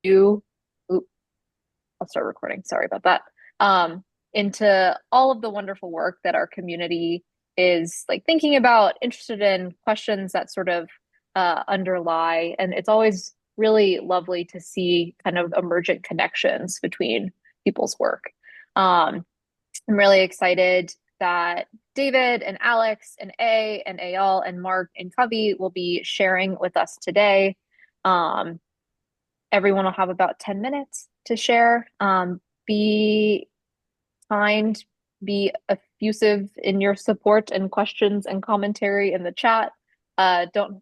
Oop, I'll start recording. Sorry about that. Into all of the wonderful work that our community is like thinking about, interested in, questions that sort of underlie. And it's always really lovely to see kind of emergent connections between people's work. Um, I'm really excited that David and Alex and and Eyal and Mark and Kavi will be sharing with us today. Um, Everyone will have about 10 minutes to share. Be kind, be effusive in your support and questions and commentary in the chat. Don't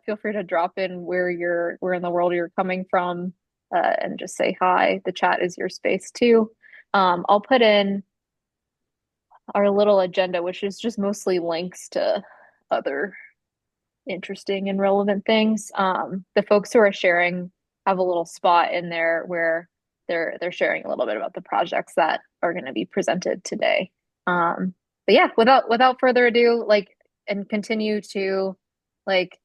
Feel free to drop in where in the world you're coming from, and just say hi. The chat is your space too. I'll put in our little agenda, which is just mostly links to other interesting and relevant things. The folks who are sharing have a little spot in there where they're sharing a little bit about the projects that are going to be presented today. But yeah, without further ado, and continue to like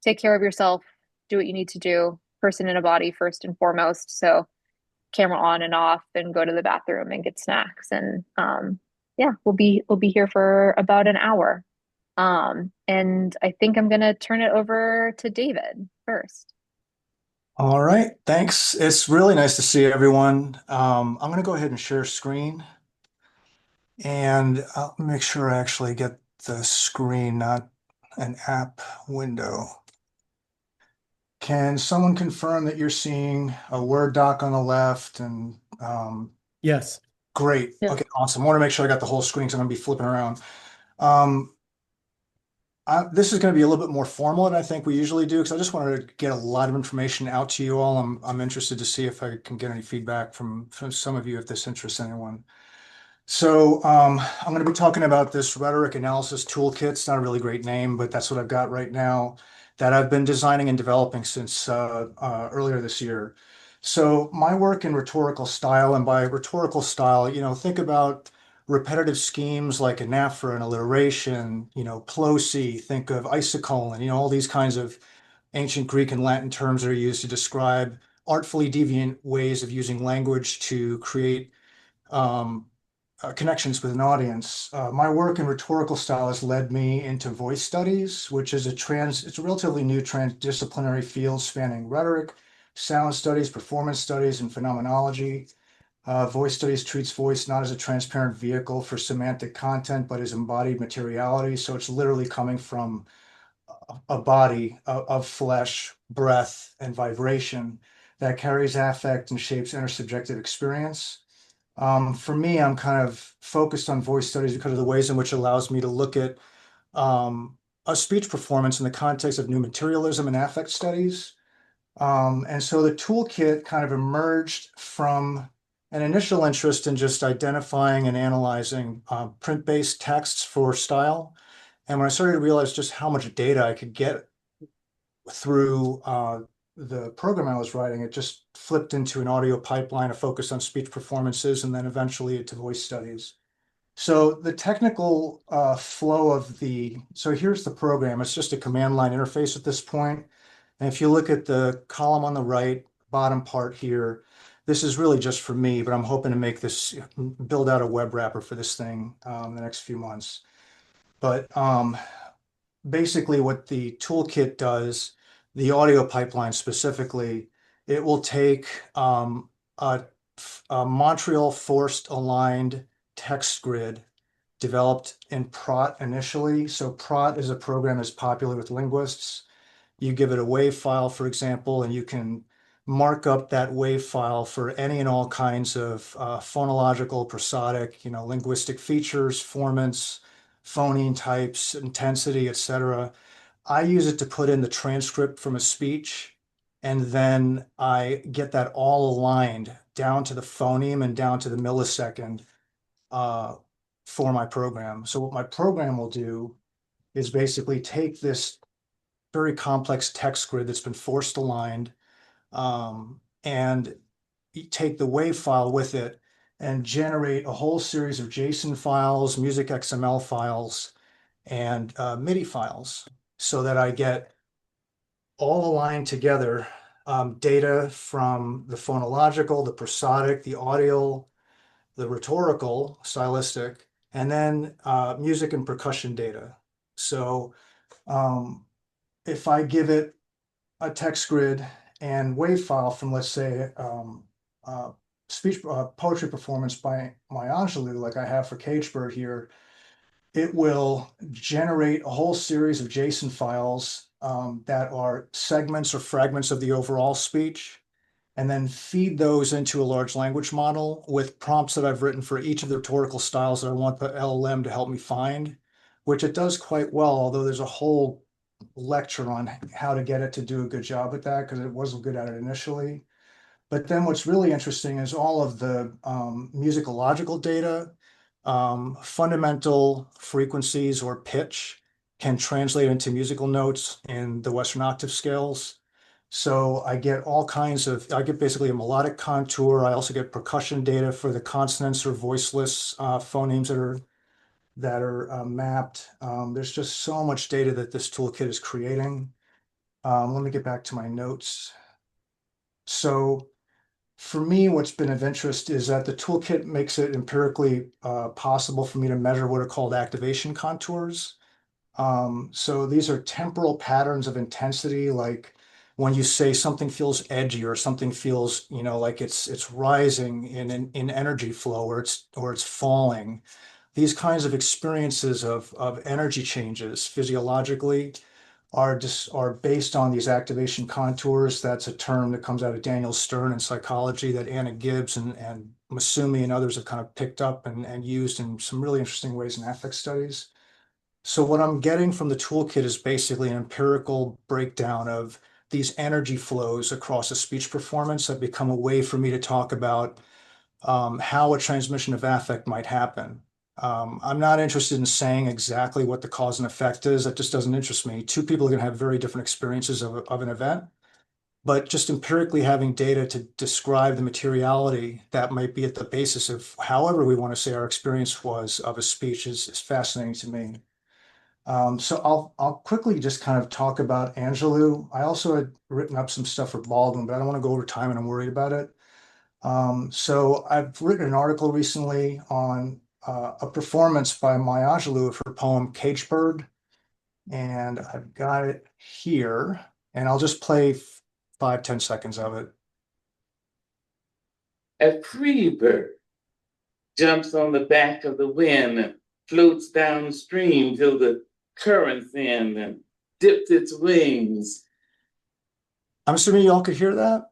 take care of yourself, do what you need to do, person in a body first and foremost. So camera on and off, and go to the bathroom and get snacks. And yeah, we'll be here for about an hour. And I think I'm gonna turn it over to David first. All right, thanks. It's really nice to see everyone. I'm going to go ahead and share screen and I'll make sure I actually get the screen, not an app window. Can someone confirm that you're seeing a Word doc on the left? And Yes. great. Yeah. Okay, awesome. I want to make sure I got the whole screen because I'm going to be flipping around. This is going to be a little bit more formal than I think we usually do because I just wanted to get a lot of information out to you all. I'm interested to see if I can get any feedback from some of you if this interests anyone. So I'm going to be talking about this rhetoric analysis toolkit. It's not a really great name, but that's what I've got right now that I've been designing and developing since earlier this year. So my work in rhetorical style, and by rhetorical style, think about repetitive schemes like anaphora and alliteration, plosi, think of isocolon, all these kinds of ancient Greek and Latin terms that are used to describe artfully deviant ways of using language to create um, connections with an audience. My work in rhetorical style has led me into voice studies, which is it's a relatively new transdisciplinary field spanning rhetoric, sound studies, performance studies, and phenomenology. Voice studies treats voice not as a transparent vehicle for semantic content, but as embodied materiality. So it's literally coming from a body of flesh, breath, and vibration that carries affect and shapes intersubjective experience. For me, I'm kind of focused on voice studies because of the ways in which it allows me to look at a speech performance in the context of new materialism and affect studies. And so the toolkit kind of emerged from an initial interest in just identifying and analyzing print-based texts for style. And when I started to realize just how much data I could get through the program I was writing, it just flipped into an audio pipeline, a focus on speech performances, and then eventually to voice studies. So the technical flow of so here's the program. It's just a command line interface at this point. And if you look at the column on the right, bottom part here, this is really just for me, but I'm hoping to build out a web wrapper for this thing in the next few months. But basically what the toolkit does, the audio pipeline specifically, it will take a, a Montreal forced aligned text grid developed in PROT initially. So PROT is a program that's popular with linguists. You give it a WAV file, for example, and you can mark up that WAV file for any and all kinds of phonological, prosodic, linguistic features, formants, phoneme types, intensity, etc. I use it to put in the transcript from a speech, and then I get that all aligned down to the phoneme and down to the millisecond uh, for my program. So what my program will do is basically take this very complex text grid that's been forced aligned and take the WAV file with it and generate a whole series of JSON files, music XML files, and MIDI files so that I get all aligned together data from the phonological, the prosodic, the audial, the rhetorical, stylistic, and then music and percussion data. So if I give it a text grid and wave file from, let's say, speech poetry performance by my Angelou, like I have for Cagebird here, it will generate a whole series of JSON files that are segments or fragments of the overall speech, and then feed those into a large language model with prompts that I've written for each of the rhetorical styles that I want the LLM to help me find, which it does quite well, although there's a whole lecture on how to get it to do a good job at that because it wasn't good at it initially. But then what's really interesting is all of the musicological data, fundamental frequencies or pitch can translate into musical notes in the Western octave scales. So I get all kinds of, I get basically a melodic contour. I also get percussion data for the consonants or voiceless phonemes that are mapped. There's just so much data that this toolkit is creating. Let me get back to my notes. So for me, what's been of interest is that the toolkit makes it empirically possible for me to measure what are called activation contours. So these are temporal patterns of intensity, like when you say something feels edgy or something feels, like it's rising in energy flow or it's falling. These kinds of experiences of energy changes physiologically are based on these activation contours. That's a term that comes out of Daniel Stern in psychology that Anna Gibbs and Masumi and others have kind of picked up and used in some really interesting ways in affect studies. So what I'm getting from the toolkit is basically an empirical breakdown of these energy flows across a speech performance that become a way for me to talk about how a transmission of affect might happen. I'm not interested in saying exactly what the cause and effect is. That just doesn't interest me. Two people are going to have very different experiences of an event, but just empirically having data to describe the materiality that might be at the basis of however we want to say our experience was of a speech is fascinating to me. So I'll quickly just kind of talk about Angelou. I also had written up some stuff for Baldwin, but I don't want to go over time and I'm worried about it. So I've written an article recently on a performance by Maya Angelou of her poem Cagebird, and I've got it here, and I'll just play 5-10 seconds of it. A free bird jumps on the back of the wind, floats downstream till the current's in, and dips its wings. I'm assuming y'all could hear that.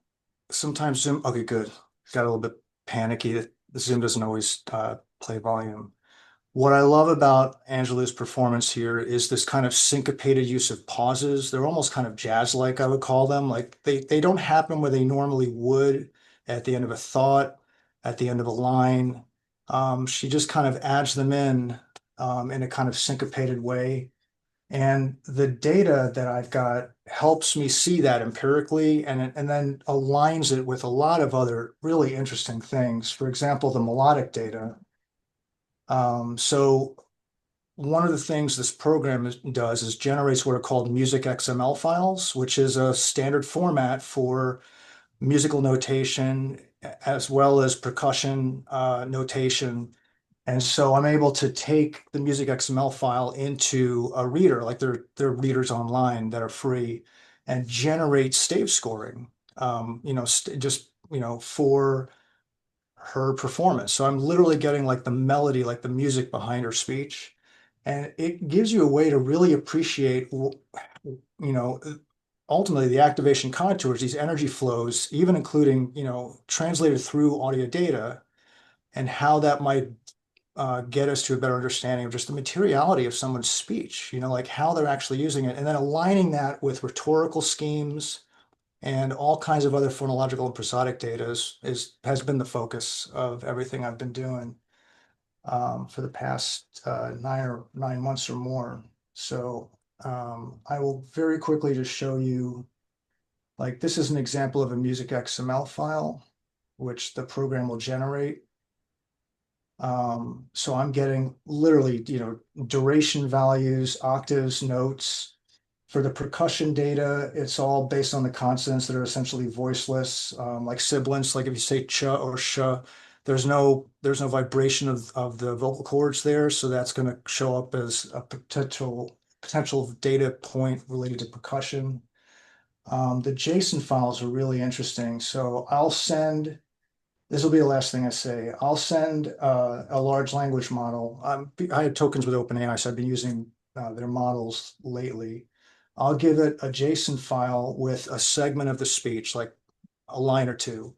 Sometimes Zoom, okay, good. Got a little bit panicky. The Zoom doesn't always play volume. What I love about Angelou's performance here is this kind of syncopated use of pauses. They're almost kind of jazz-like, I would call them. Like they don't happen where they normally would at the end of a thought, at the end of a line. She just kind of adds them in a kind of syncopated way. And the data that I've got helps me see that empirically and then aligns it with a lot of other really interesting things. For example, the melodic data. So one of the things this program does is generates what are called music XML files, which is a standard format for musical notation as well as percussion notation. And so I'm able to take the music XML file into a reader, like there are readers online that are free, and generate stave scoring, for her performance. So I'm literally getting like the melody, like the music behind her speech. And it gives you a way to really appreciate, ultimately the activation contours, these energy flows, even including, translated through audio data and how that might get us to a better understanding of just the materiality of someone's speech, like how they're actually using it, and then aligning that with rhetorical schemes and all kinds of other phonological and prosodic data has been the focus of everything I've been doing for the past 9 months or more. So I will very quickly just show you, like this is an example of a music XML file, which the program will generate. So I'm getting literally, duration values, octaves, notes, For the percussion data, it's all based on the consonants that are essentially voiceless, like sibilants. Like if you say ch or sh, there's no vibration of the vocal cords there, so that's going to show up as a potential data point related to percussion. The JSON files are really interesting. So this will be the last thing I say. I'll send a large language model. I had tokens with OpenAI, so I've been using their models lately. I'll give it a JSON file with a segment of the speech, like a line or two,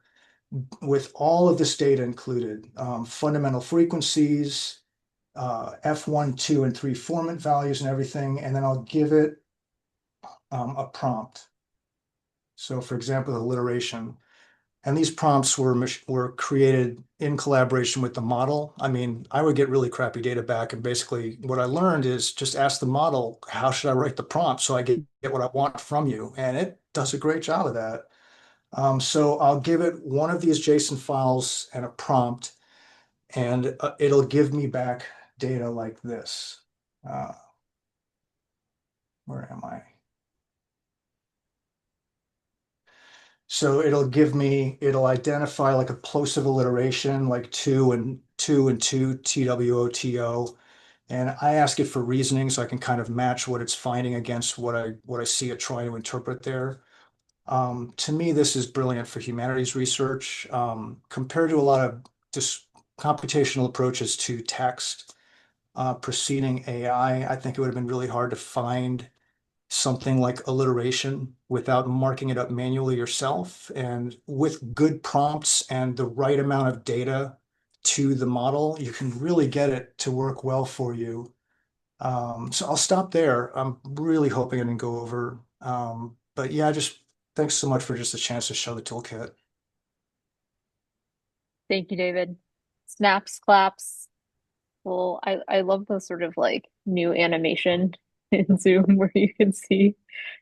with all of this data included, fundamental frequencies, F1, 2, and 3 formant values and everything, and then I'll give it a prompt. So for example, alliteration. And these prompts were created in collaboration with the model. I mean, I would get really crappy data back, and basically what I learned is just ask the model, how should I write the prompt so I get what I want from you? And it does a great job of that. So I'll give it one of these JSON files and a prompt, and it'll give me back data like this. Where am I? So it'll identify like a plosive alliteration, like two and two, TWOTO. And I ask it for reasoning so I can kind of match what it's finding against what I see it trying to interpret there. To me, this is brilliant for humanities research. Compared to a lot of just computational approaches to text preceding AI, I think it would have been really hard to find something like alliteration without marking it up manually yourself. And with good prompts and the right amount of data to the model, you can really get it to work well for you. So I'll stop there. I'm really hoping I didn't go over. But yeah, just thanks so much for just a chance to show the toolkit. Thank you, David. Snaps, claps. Well, I love the sort of like new animation in Zoom where you can see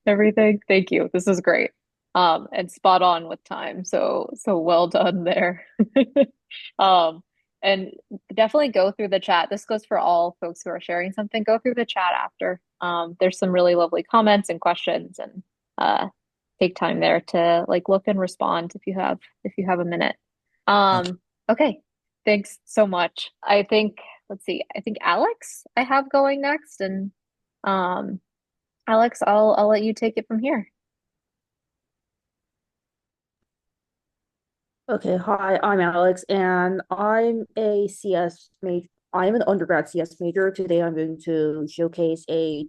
everything. Thank you. This is great. And spot on with time. So well done there. Um, and definitely go through the chat. This goes for all folks who are sharing something. Go through the chat after. There's some really lovely comments and questions, and take time there to like look and respond if you have a minute. Thank you. Okay. Thanks so much. I think, let's see, I think Alex I have going next, and um Alex, I'll let you take it from here. Okay, hi, I'm Alex, and I'm a CS major. I'm an undergrad CS major. Today, I'm going to showcase a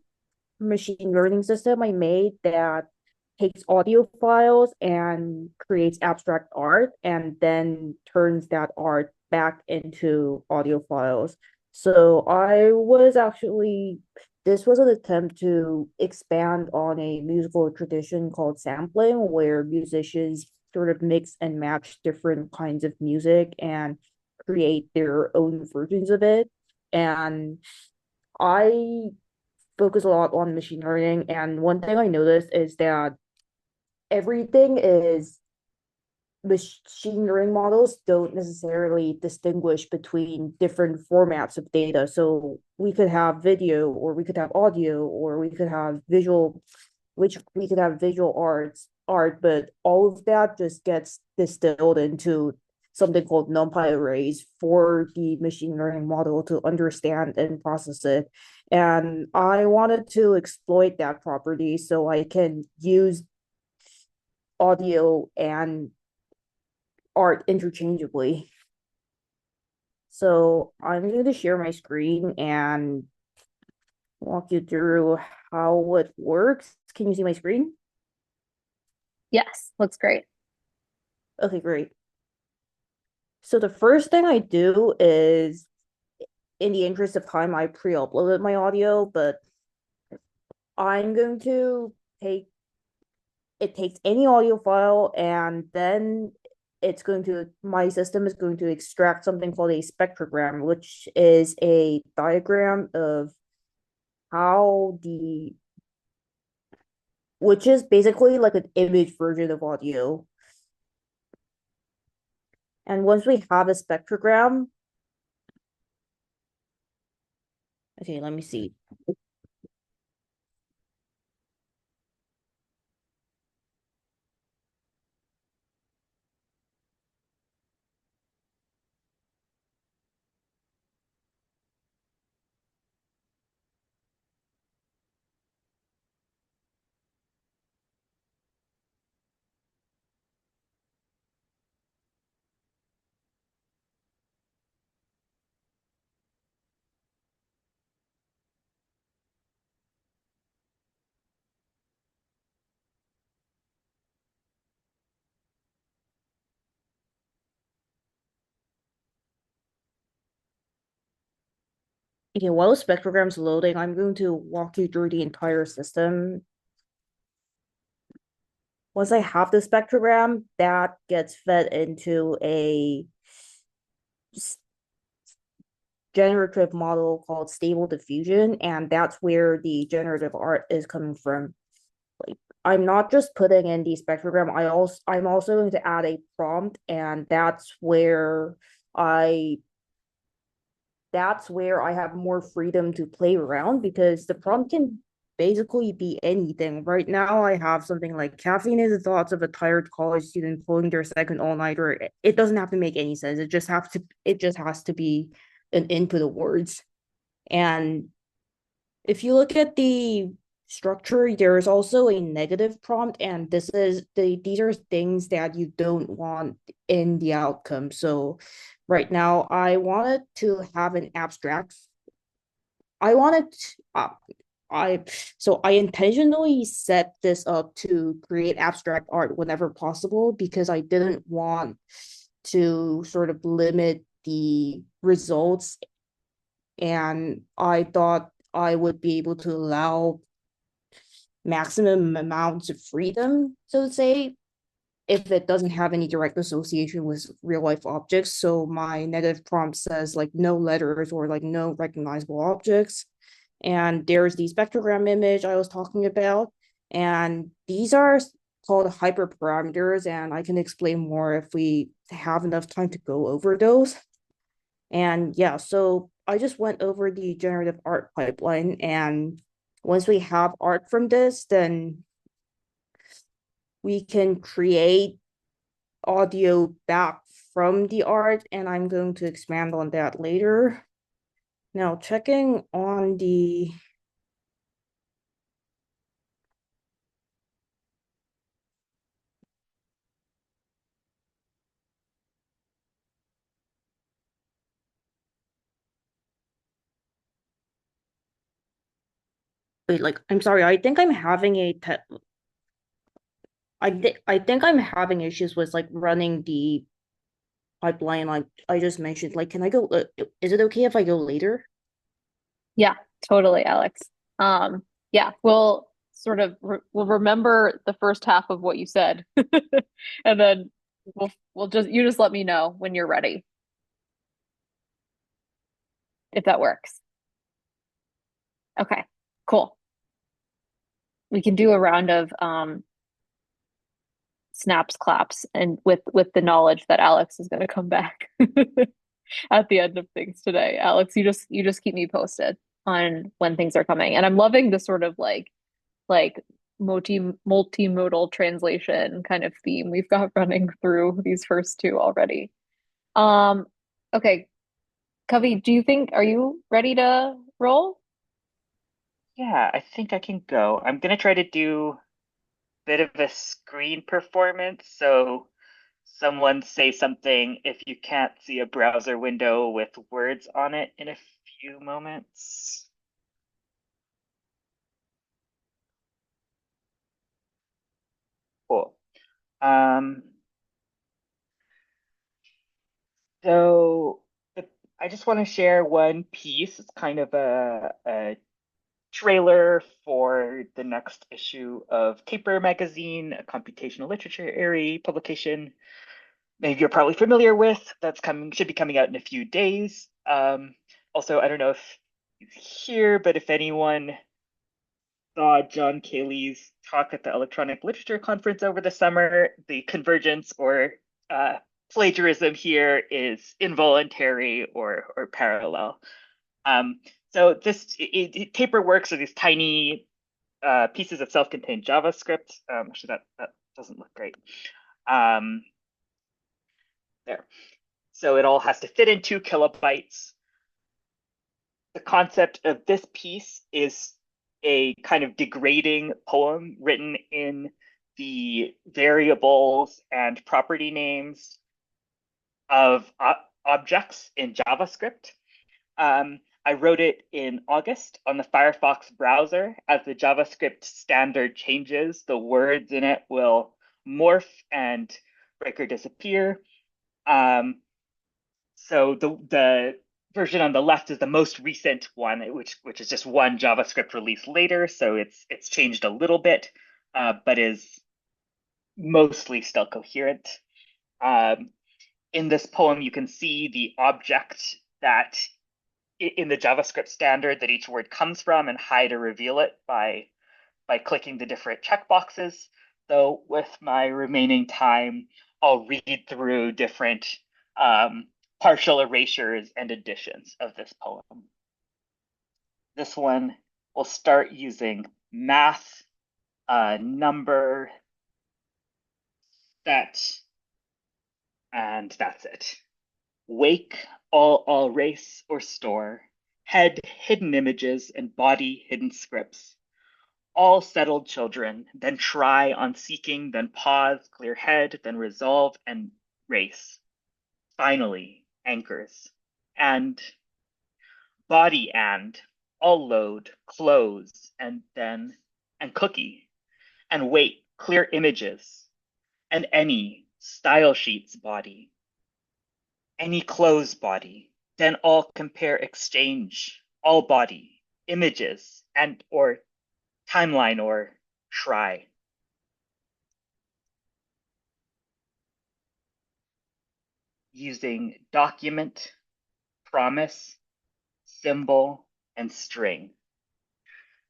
machine learning system I made that takes audio files and creates abstract art, and then turns that art back into audio files. So this was an attempt to expand on a musical tradition called sampling, where musicians sort of mix and match different kinds of music and create their own versions of it. And I focus a lot on machine learning. And one thing I noticed is that everything is machine learning models don't necessarily distinguish between different formats of data. So we could have video, or we could have audio, or we could have visual, which we could have visual art, but all of that just gets distilled into something called NumPy arrays for the machine learning model to understand and process it. And I wanted to exploit that property so I can use audio and art interchangeably. So I'm going to share my screen and walk you through how it works. Can you see my screen? Yes, looks great. Okay, great. So the first thing I do is, in the interest of time, I pre-uploaded my audio, but I'm going to it takes any audio file, and then my system is going to extract something called a spectrogram, which is a diagram of which is basically like an image version of audio. And once we have a spectrogram, okay, let me see. Okay, while spectrogram's loading, I'm going to walk you through the entire system. Once I have the spectrogram, that gets fed into a generative model called stable diffusion, and that's where the generative art is coming from. Like, I'm not just putting in the spectrogram, I'm also going to add a prompt, and I that's where I have more freedom to play around, because the prompt can basically be anything. Right now, I have something like caffeine is the thoughts of a tired college student pulling their second all-nighter. It doesn't have to make any sense. It just has to be an input of words. And if you look at the structure, there is also a negative prompt, and these are things that you don't want in the outcome. So right now, I wanted I so I intentionally set this up to create abstract art whenever possible, because I didn't want to sort of limit the results, and I thought I would be able to allow maximum amounts of freedom, so to say, if it doesn't have any direct association with real life objects. So my negative prompt says like no letters or like no recognizable objects. And there's the spectrogram image I was talking about. And these are called hyperparameters, and I can explain more if we have enough time to go over those. And yeah, so I just went over the generative art pipeline, and once we have art from this, then we can create audio back from the art, and I'm going to expand on that later. Now, checking on the wait, like, I'm sorry, I think I'm having I think I'm having issues with like running the pipeline like I just mentioned. Like, can I go? Is it okay if I go later? Yeah, totally, Alex. Yeah, we'll we'll remember the first half of what you said, and then we'll just you just let me know when you're ready, if that works. Okay, cool. We can do a round of snaps, claps, and with the knowledge that Alex is going to come back at the end of things today. Alex, you just keep me posted on when things are coming, and I'm loving the sort of like multimodal translation kind of theme we've got running through these first two already. Um, okay, Kavi, are you ready to roll? Yeah, I think I can go. I'm gonna try to do a bit of a screen performance. So someone say something if you can't see a browser window with words on it in a few moments. Cool. Um, so I just want to share one piece. It's kind of a trailer for the next issue of Caper magazine, a computational literary publication maybe you're probably familiar with. That's coming, should be coming out in a few days. Also, I don't know if he's here, but if anyone saw John Cayley's talk at the Electronic Literature Conference over the summer, the convergence or plagiarism here is involuntary or parallel. So this Caper works are these tiny pieces of self-contained JavaScript. Actually, that doesn't look great. There. So it all has to fit in 2 kilobytes. The concept of this piece is a kind of degrading poem written in the variables and property names of objects in JavaScript. I wrote it in August on the Firefox browser. As the JavaScript standard changes, the words in it will morph and break or disappear. So the version on the left is the most recent one, which is just one JavaScript release later, so it's changed a little bit, but is mostly still coherent. In this poem, you can see the object that in the JavaScript standard that each word comes from and hide or reveal it by clicking the different checkboxes. So with my remaining time, I'll read through different partial erasures and additions of this poem. This one will start using math, number, set, and that's it. Wake, all race or store, head, hidden images, and body, hidden scripts. All settled children, then try on seeking, then pause, clear head, then resolve and race. Finally, anchors. And body and all load, close, and then, and cookie. And wait, clear images. And any style sheets body. Any close body. Then all compare exchange. All body, images, and or timeline or try. Using document, promise, symbol, and string.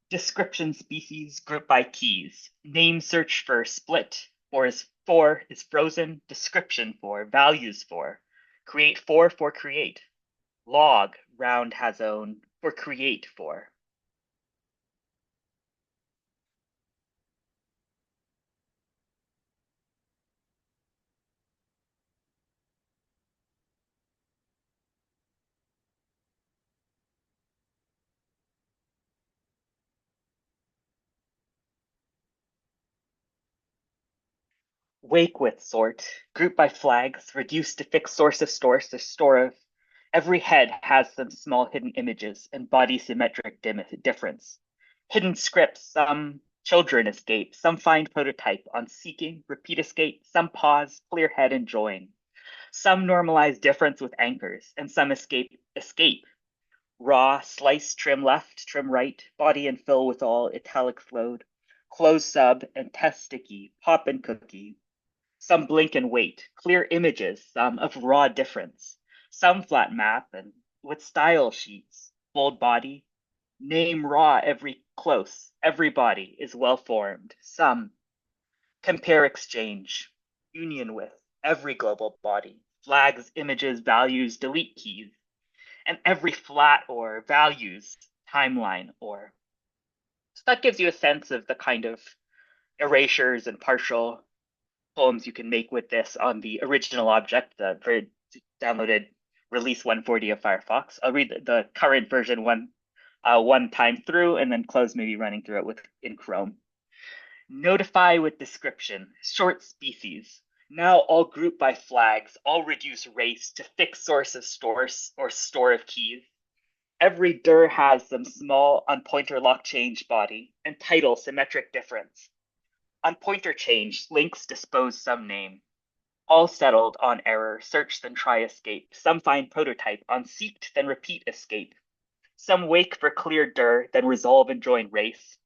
Description species group by keys. Name search for split, for is frozen, description for, values for. Create for create. Log, round has own, for create for. Wake with sort, group by flags, reduce to fixed source of stores, the store of every head has some small hidden images and body symmetric difference. Hidden scripts, some children escape, some find prototype on seeking, repeat escape, some pause, clear head and join. Some normalize difference with anchors, and some escape. Raw, slice, trim left, trim right, body and fill with all, italic flowed, close sub, and test sticky, pop and cookie. Some blink and wait, clear images, some of raw difference, some flat map and with style sheets, bold body, name raw every close, every body is well formed, some compare exchange, union with every global body, flags, images, values, delete keys, and every flat or values, timeline or. So that gives you a sense of the kind of erasures and partial poems you can make with this on the original object, the downloaded release 140 of Firefox. I'll read the current version one time through and then close maybe running through it in Chrome. Notify with description, short species. Now all group by flags, all reduce race to fixed source of stores or store of keys. Every dir has some small on pointer lock change body and title symmetric difference. On pointer change, links dispose some name. All settled on error, search then try escape. Some find prototype, on seeked then repeat escape. Some wake for clear dir, then resolve and join race.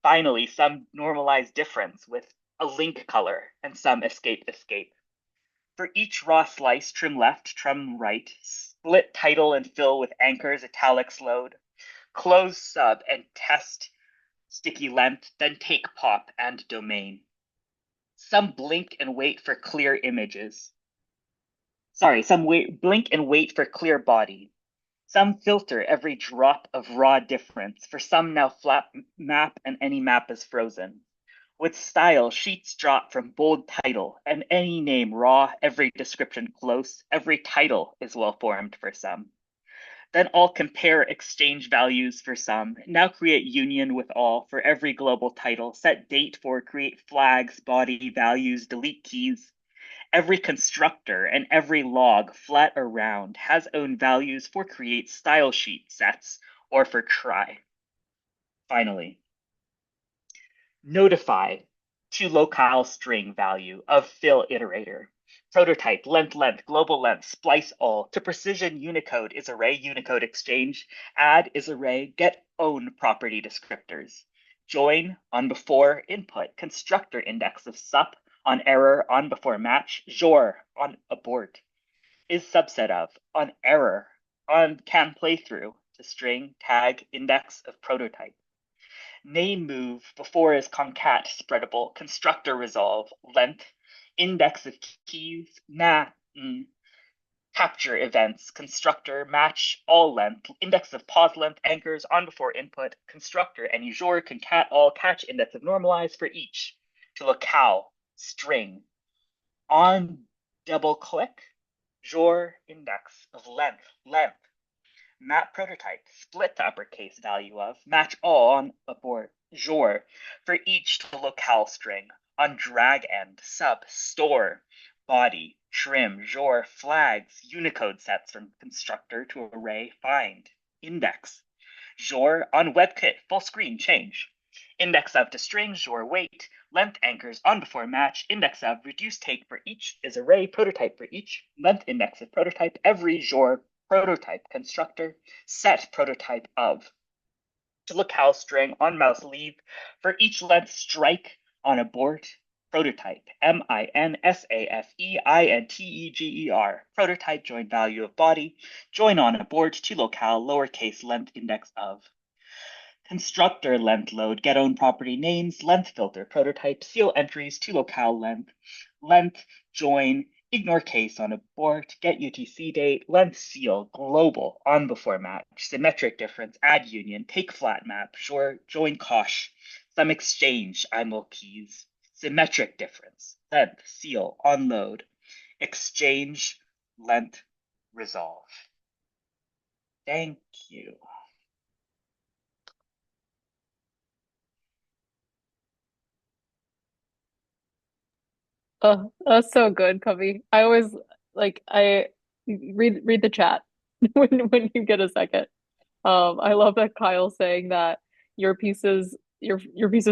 Finally, some normalize difference with a link color, and some escape. For each raw slice, trim left, trim right, split title and fill with anchors, italics load, close sub and test sticky length, then take pop and domain. Some blink and wait for clear images. Blink and wait for clear body. Some filter every drop of raw difference. For some now flat map and any map is frozen. With style, sheets drop from bold title and any name raw, every description close, every title is well formed for some. Then all compare exchange values for some, now create union with all for every global title, set date for create flags, body, values, delete keys. Every constructor and every log, flat or round, has own values for create style sheet sets or for try. Finally, notify to locale string value of fill iterator. prototype, length, global length, splice all. To precision Unicode is array, Unicode exchange. Add is array, get own property descriptors. Join on before input, constructor index of sup, on error, on before match, jor, on abort. Is subset of, on error, on can playthrough, to string, tag, index of prototype. Name move before is concat spreadable, constructor resolve, length, index of keys, capture events, constructor, match, all length, index of pause length, anchors, on before input, constructor, and usual concat all, catch index of normalize for each. To locale, string, on double click, jor index of length, map prototype, split the uppercase value of, match all on abort, jor, for each to locale string, on drag end, sub, store, body, trim, jor, flags, Unicode sets from constructor to array, find, index, jor, on WebKit, full screen, change, index of to string, jor, wait, length anchors, on before match, index of, reduce take for each is array, prototype for each, length index of prototype, every jor, prototype constructor, set prototype of. To locale string on mouse leave, for each length strike on abort, prototype, MINSAFEINTEGER, prototype join value of body, join on abort to locale lowercase length index of. Constructor length load, get own property names, length filter, prototype, seal entries to locale length, join, ignore case on abort, get UTC date, length seal, global, on before match, symmetric difference, add union, take flat map, join cosh, some exchange, IML keys, symmetric difference, length, seal, on load, exchange, length, resolve. Thank you. Oh, that's so good, Kavi. I always I read the chat when you get a second. I love that Kyle saying that your pieces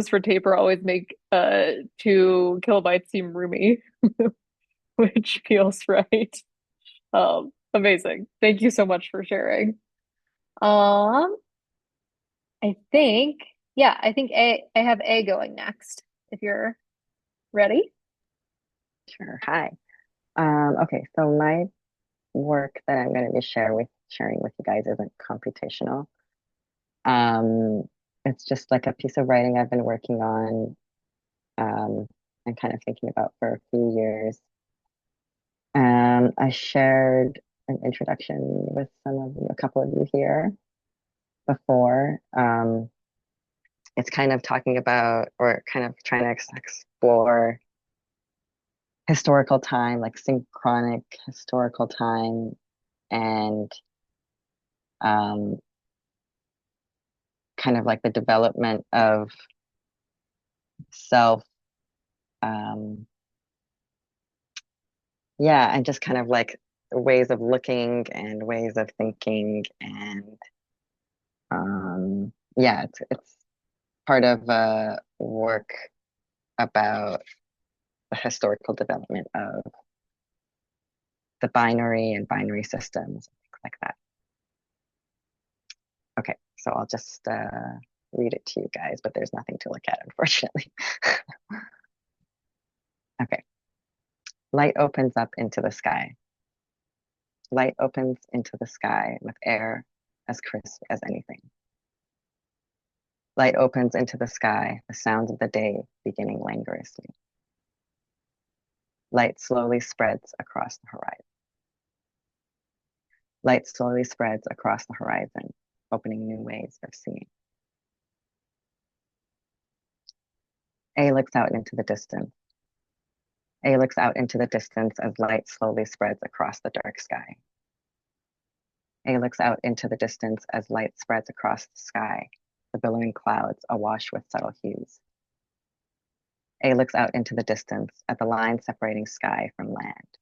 for taper always make 2 kilobytes seem roomy, which feels right. Amazing. Thank you so much for sharing. Um, I think I think I have A going next if you're ready. Sure. Hi. Okay, so my work that I'm going to be sharing with you guys isn't computational. It's just like a piece of writing I've been working on and kind of thinking about for a few years. I shared an introduction with a couple of you here before. It's kind of talking about or kind of trying to explore historical time, like synchronic historical time, and kind of like the development of self. Yeah, and just kind of like ways of looking and ways of thinking, and yeah, it's part of a work about the historical development of the binary and binary systems, things like that. Okay, so I'll just read it to you guys, but there's nothing to look at, unfortunately. Okay. Light opens up into the sky. Light opens into the sky with air as crisp as anything. Light opens into the sky, the sounds of the day beginning languorously. Light slowly spreads across the horizon. Light slowly spreads across the horizon, opening new ways of seeing. A looks out into the distance. A looks out into the distance as light slowly spreads across the dark sky. A looks out into the distance as light spreads across the sky, the billowing clouds awash with subtle hues. A looks out into the distance at the line separating sky from land.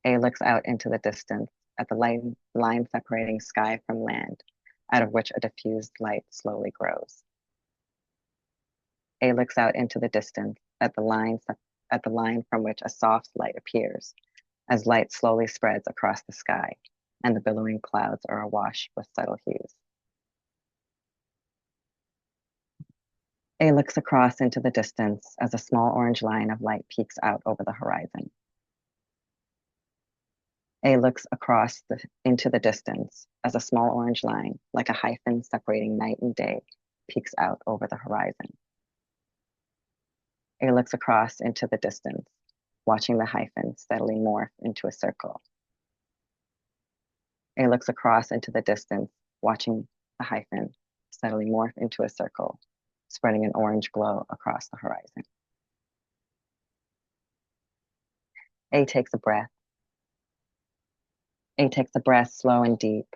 A looks out into the distance at the line separating sky from land, out of which a diffused light slowly grows. A looks out into the distance at the line at the line from which a soft light appears, as light slowly spreads across the sky, and the billowing clouds are awash with subtle hues. A looks across into the distance as a small orange line of light peeks out over the horizon. A looks across into the distance as a small orange line, like a hyphen separating night and day, peeks out over the horizon. A looks across into the distance, watching the hyphen steadily morph into a circle. A looks across into the distance, watching the hyphen steadily morph into a circle, spreading an orange glow across the horizon. A takes a breath. A takes a breath slow and deep.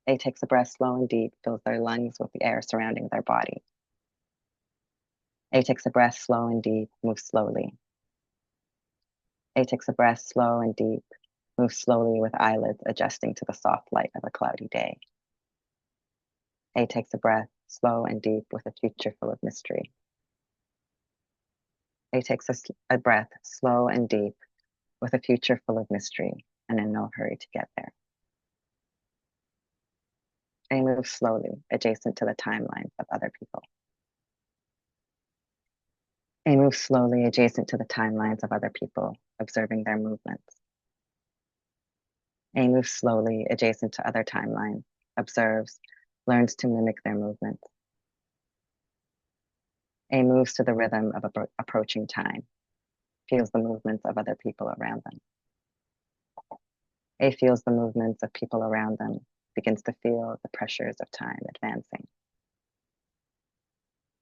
A takes a breath slow and deep, fills their lungs with the air surrounding their body. A takes a breath slow and deep, moves slowly. A takes a breath slow and deep, moves slowly with eyelids adjusting to the soft light of a cloudy day. A takes a breath slow and deep with a future full of mystery. A takes a breath slow and deep with a future full of mystery and in no hurry to get there. A moves slowly, adjacent to the timelines of other people. A moves slowly, adjacent to the timelines of other people, observing their movements. A moves slowly, adjacent to other timelines, observes, learns to mimic their movements. A moves to the rhythm of approaching time, feels the movements of other people around them. A feels the movements of people around them, begins to feel the pressures of time advancing.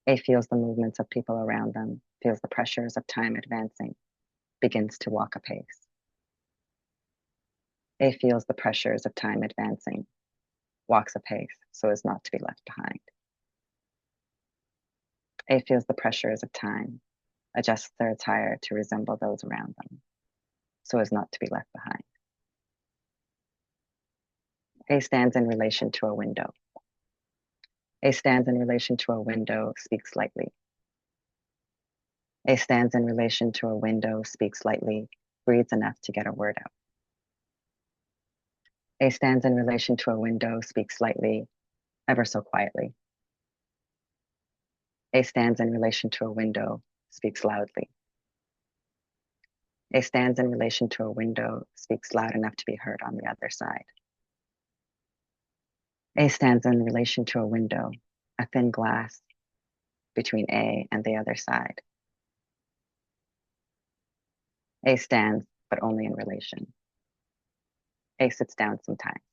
A feels the movements of people around them, feels the pressures of time advancing, begins to walk apace. A feels the pressures of time advancing, walks apace so as not to be left behind. A feels the pressures of time, adjusts their attire to resemble those around them, so as not to be left behind. A stands in relation to a window. A stands in relation to a window, speaks lightly. A stands in relation to a window, speaks lightly, breathes enough to get a word out. A stands in relation to a window, speaks lightly, ever so quietly. A stands in relation to a window, speaks loudly. A stands in relation to a window, speaks loud enough to be heard on the other side. A stands in relation to a window, a thin glass between A and the other side. A stands, but only in relation. A sits down sometimes.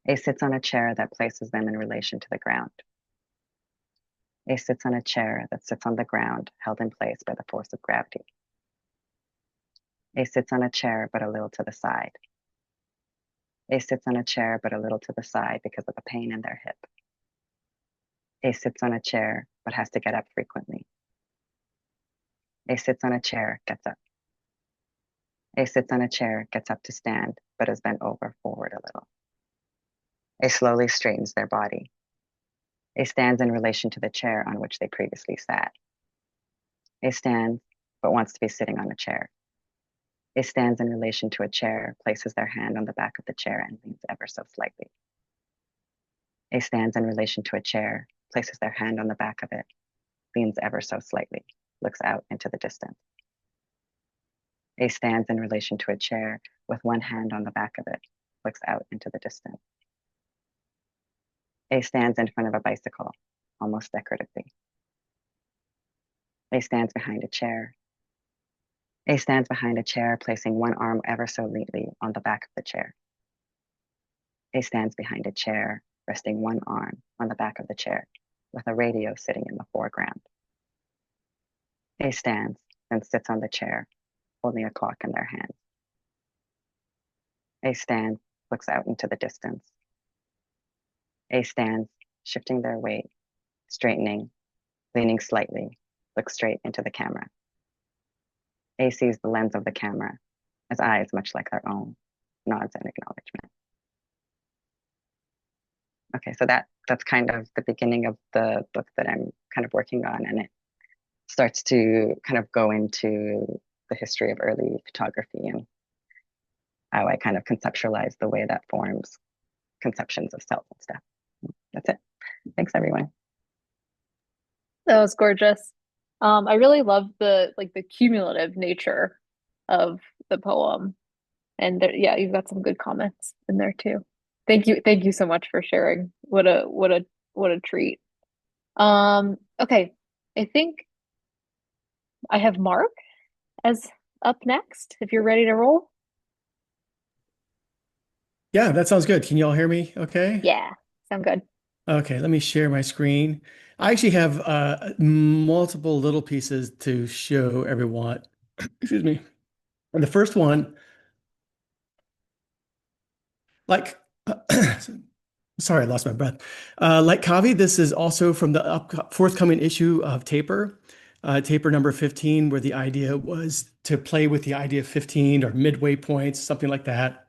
A sits on a chair that places them in relation to the ground. A sits on a chair that sits on the ground, held in place by the force of gravity. A sits on a chair, but a little to the side. A sits on a chair, but a little to the side because of the pain in their hip. A sits on a chair, but has to get up frequently. A sits on a chair, gets up. A sits on a chair, gets up to stand, but is bent over forward a little. A slowly straightens their body. A stands in relation to the chair on which they previously sat. A stands, but wants to be sitting on a chair. A stands in relation to a chair, places their hand on the back of the chair and leans ever so slightly. A stands in relation to a chair, places their hand on the back of it, leans ever so slightly, looks out into the distance. A stands in relation to a chair with one hand on the back of it, looks out into the distance. A stands in front of a bicycle, almost decoratively. A stands behind a chair. A stands behind a chair, placing one arm ever so neatly on the back of the chair. A stands behind a chair, resting one arm on the back of the chair, with a radio sitting in the foreground. A stands, then sits on the chair, holding a clock in their hand. A stands, looks out into the distance. A stands, shifting their weight, straightening, leaning slightly, looks straight into the camera. A sees the lens of the camera, as eyes much like their own, nods in acknowledgement. Okay, so that's kind of the beginning of the book that I'm kind of working on, and starts to kind of go into the history of early photography and how I kind of conceptualize the way that forms conceptions of self and stuff. That's it. Thanks, everyone. That was gorgeous. I really love the cumulative nature of the poem. And there, yeah, you've got some good comments in there too. Thank you so much for sharing. What a treat. Okay. I think I have Mark as up next, if you're ready to roll. Yeah, that sounds good. Can you all hear me okay? Yeah, sound good. Okay, let me share my screen. I actually have multiple little pieces to show everyone. Excuse me. And the first one, like, sorry, I lost my breath. Like Kavi, this is also from the forthcoming issue of Taper, Taper number 15, where the idea was to play with the idea of 15 or midway points, something like that.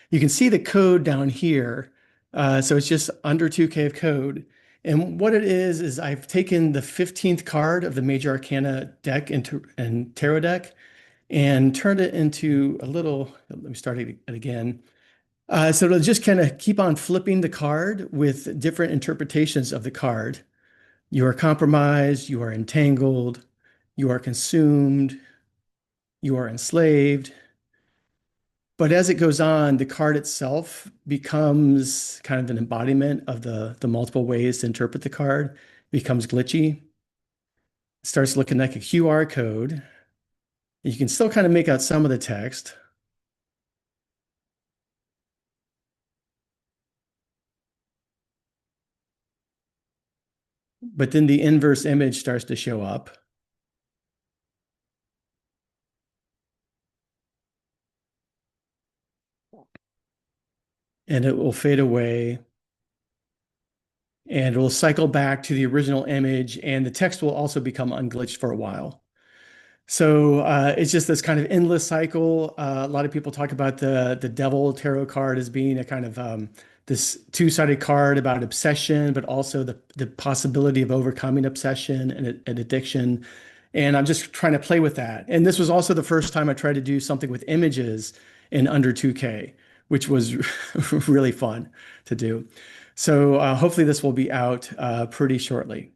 You can see the code down here. So it's just under 2K of code. And what it is I've taken the 15th card of the Major Arcana deck and tarot deck and turned it into a little, let me start it again. So it'll just kind of keep on flipping the card with different interpretations of the card. You are compromised, you are entangled, you are consumed, you are enslaved. But as it goes on, the card itself becomes kind of an embodiment of the multiple ways to interpret the card, becomes glitchy. It starts looking like a QR code. You can still kind of make out some of the text. But then the inverse image starts to show up. And it will fade away. And it will cycle back to the original image, and the text will also become unglitched for a while. So it's just this kind of endless cycle. A lot of people talk about the Devil Tarot card as being a kind of this two-sided card about obsession, but also the possibility of overcoming obsession and addiction. And I'm just trying to play with that. And this was also the first time I tried to do something with images in under 2K, which was really fun to do. So hopefully this will be out pretty shortly.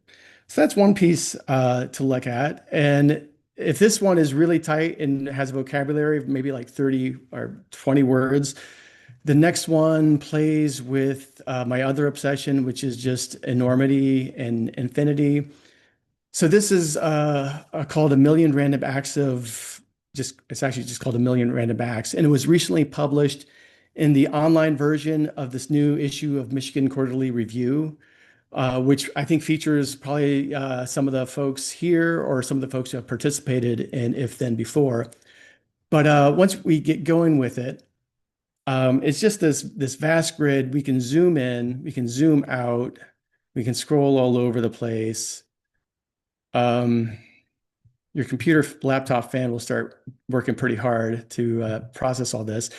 So that's one piece to look at. And if this one is really tight and has a vocabulary of maybe like 30 or 20 words, the next one plays with my other obsession, which is just enormity and infinity. So this is called A Million Random Acts of it's actually just called A Million Random Acts. And it was recently published in the online version of this new issue of Michigan Quarterly Review, which I think features probably some of the folks here or some of the folks who have participated in If Then Before. But once we get going with it, it's just this vast grid. We can zoom in, we can zoom out, we can scroll all over the place. Your computer laptop fan will start working pretty hard to process all this.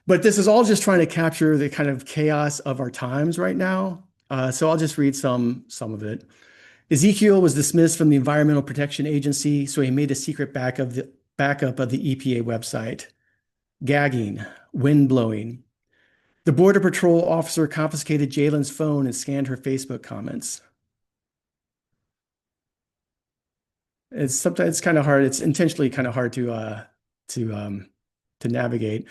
But this is all just trying to capture the kind of chaos of our times right now. So I'll just read some of it. Ezekiel was dismissed from the Environmental Protection Agency, so he made a secret backup of the EPA website. Gagging, wind blowing. The Border Patrol officer confiscated Jalen's phone and scanned her Facebook comments. It's sometimes kind of hard. It's intentionally kind of hard to navigate.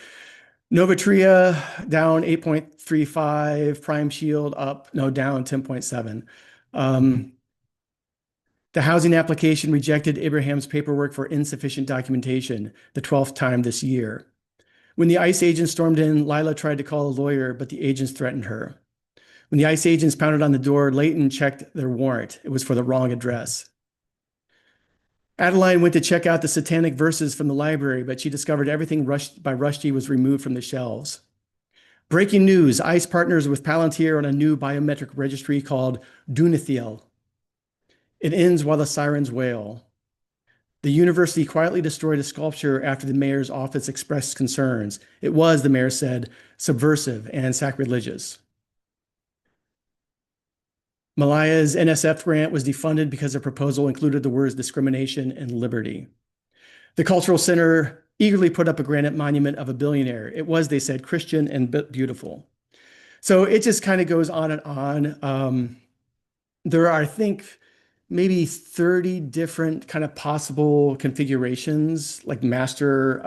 Novatria down 8.35, Prime Shield down 10.7. The housing application rejected Abraham's paperwork for insufficient documentation, the 12th time this year. When the ICE agents stormed in, Lila tried to call a lawyer, but the agents threatened her. When the ICE agents pounded on the door, Leighton checked their warrant. It was for the wrong address. Adeline went to check out the satanic verses from the library, but she discovered everything by Rushdie was removed from the shelves. Breaking news, ICE partners with Palantir on a new biometric registry called Dunathiel. It ends while the sirens wail. The university quietly destroyed a sculpture after the mayor's office expressed concerns. It was, the mayor said, subversive and sacrilegious. Malaya's NSF grant was defunded because their proposal included the words discrimination and liberty. The Cultural Center eagerly put up a granite monument of a billionaire. It was, they said, Christian and beautiful. So it just kind of goes on and on. There are, I think, maybe 30 different kind of possible configurations, like master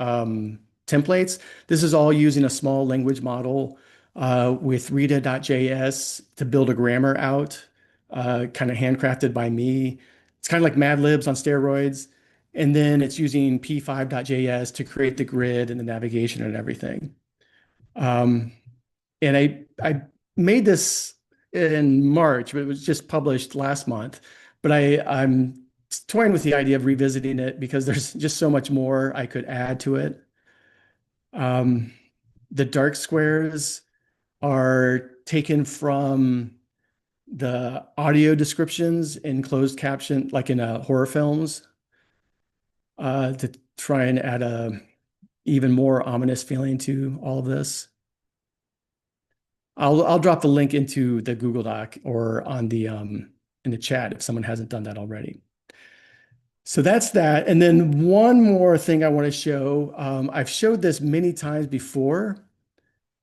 templates. This is all using a small language model with Rieder.js to build a grammar out, kind of handcrafted by me. It's kind of like Mad Libs on steroids. And then it's using p5.js to create the grid and the navigation and everything. And I made this in March, but it was just published last month. But I'm toying with the idea of revisiting it because there's just so much more I could add to it. The dark squares are taken from the audio descriptions in closed caption, like in horror films, to try and add a even more ominous feeling to all of this. I'll drop the link into the Google Doc or on the in the chat if someone hasn't done that already. So that's that. And then one more thing I want to show. I've showed this many times before.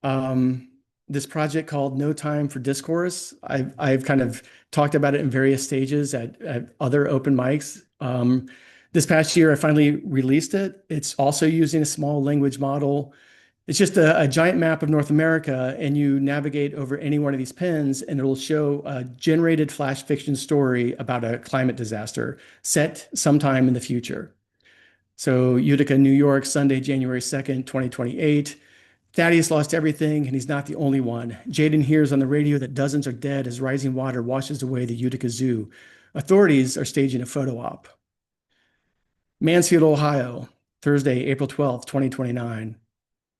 This project called No Time for Discourse. I've kind of talked about it in various stages at other open mics. This past year, I finally released it. It's also using a small language model. It's just a giant map of North America, and you navigate over any one of these pins, and it'll show a generated flash fiction story about a climate disaster set sometime in the future. So Utica, New York, Sunday, January 2nd, 2028. Thaddeus lost everything, and he's not the only one. Jaden hears on the radio that dozens are dead as rising water washes away the Utica Zoo. Authorities are staging a photo op. Mansfield, Ohio, Thursday, April 12th, 2029.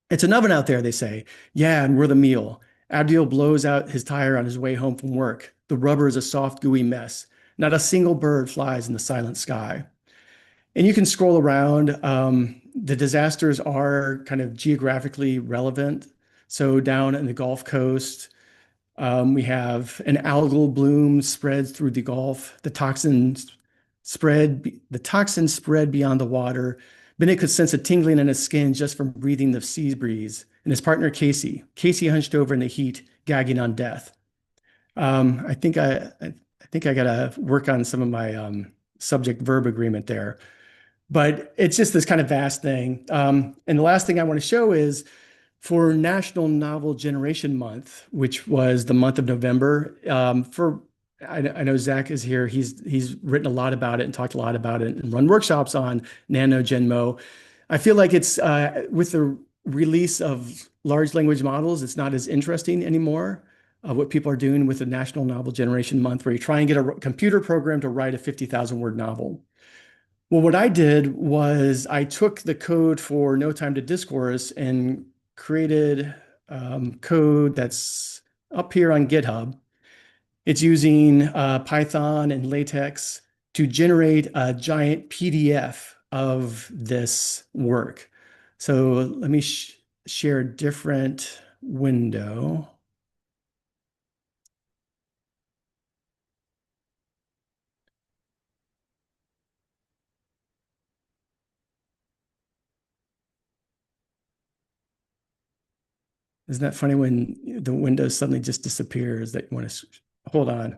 It's an oven out there, they say. Yeah, and we're the meal. Abdil blows out his tire on his way home from work. The rubber is a soft, gooey mess. Not a single bird flies in the silent sky. And you can scroll around. The disasters are kind of geographically relevant. So down in the Gulf Coast, we have an algal bloom spreads through the Gulf. The toxins spread beyond the water. Bennett could sense a tingling in his skin just from breathing the sea breeze. And his partner, Casey hunched over in the heat, gagging on death. I think I gotta work on some of my subject verb agreement there. But it's just this kind of vast thing. And the last thing I want to show is for National Novel Generation Month, which was the month of November. I know Zach is here. He's written a lot about it and talked a lot about it and run workshops on Nano Genmo. I feel like it's with the release of large language models, it's not as interesting anymore. What people are doing with the National Novel Generation Month, where you try and get a computer program to write a 50,000 word novel. Well, what I did was I took the code for No Time to Discourse and created code that's up here on GitHub. It's using Python and LaTeX to generate a giant PDF of this work. So let me share a different window. Isn't that funny when the window suddenly just disappears that you want to hold on?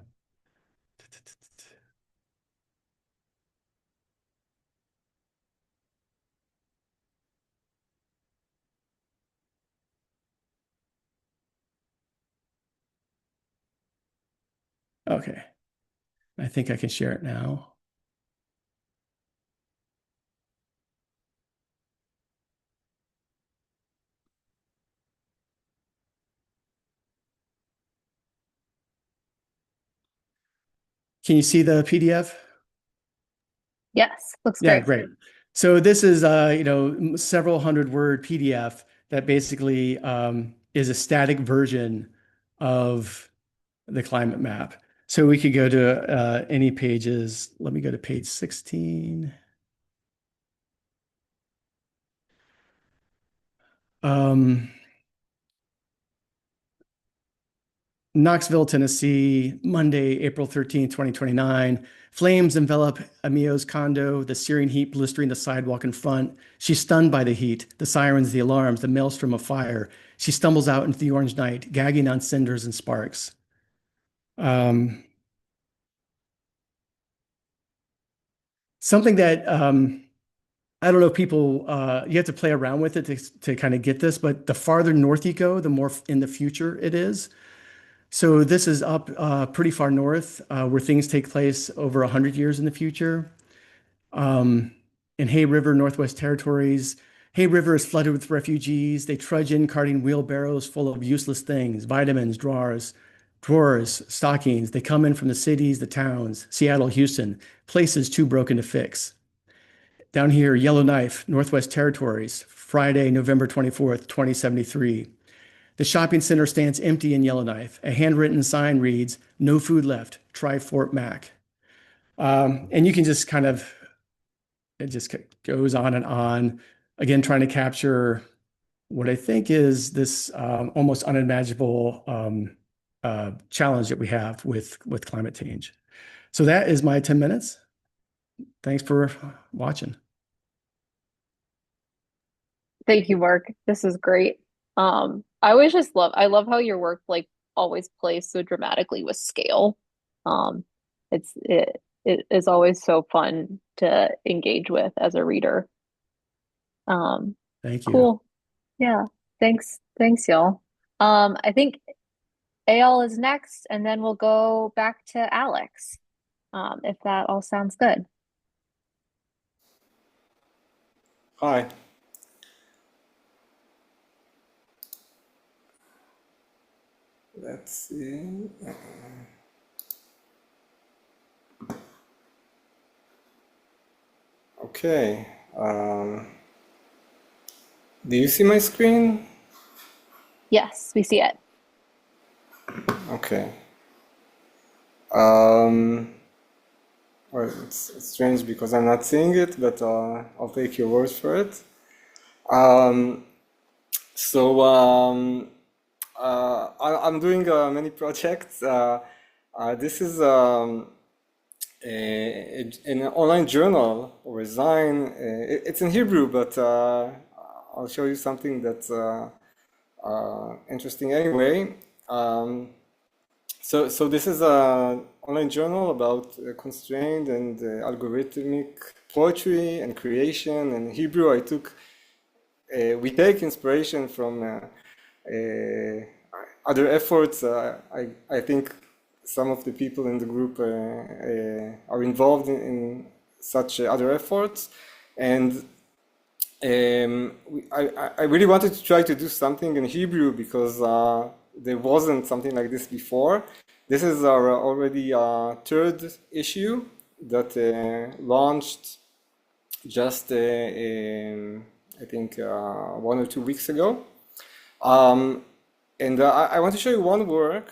Okay, I think I can share it now. Can you see the PDF? Yes, looks Yeah, great. great. So this is several hundred word PDF that basically is a static version of the climate map. So we could go to any pages. Let me go to page 16. Knoxville, Tennessee, Monday, April 13th, 2029. Flames envelop Amio's condo, the searing heat blistering the sidewalk in front. She's stunned by the heat, the sirens, the alarms, the maelstrom of fire. She stumbles out into the orange night, gagging on cinders and sparks. Something that I don't know if people, you have to play around with it to kind of get this, but the farther north you go, the more in the future it is. So this is up pretty far north, where things take place over 100 years in the future. In Hay River, Northwest Territories, Hay River is flooded with refugees. They trudge in carting wheelbarrows full of useless things, vitamins, drawers, stockings. They come in from the cities, the towns, Seattle, Houston, places too broken to fix. Down here, Yellowknife, Northwest Territories, Friday, November 24th, 2073. The shopping center stands empty in Yellowknife. A handwritten sign reads, "No food left, try Fort Mac." And you can just kind of, it just goes on and on. Again, trying to capture what I think is this almost unimaginable challenge that we have with climate change. So that is my 10 minutes. Thanks for watching. Thank you, Mark. This is great. I always just I love how your work like always plays so dramatically with scale. Um, it is always so fun to engage with as a reader. Thank you. Cool. Yeah. Thanks, y'all. I think Eyal is next, and then we'll go back to Alex, if that all sounds good. Hi. Let's see. Okay. Do you see my screen? Yes, we see it. Okay. Well, it's strange because I'm not seeing it, but I'll take your words for it. I'm doing many projects. This is an online journal or a zine. It's in Hebrew, but I'll show you something that's interesting anyway. So this is an online journal about constrained and algorithmic poetry and creation. And Hebrew, we take inspiration from other efforts. I think some of the people in the group are involved in such other efforts. And I really wanted to try to do something in Hebrew because there wasn't something like this before. This is our already third issue that launched just I think 1 or 2 weeks ago. And I want to show you one work.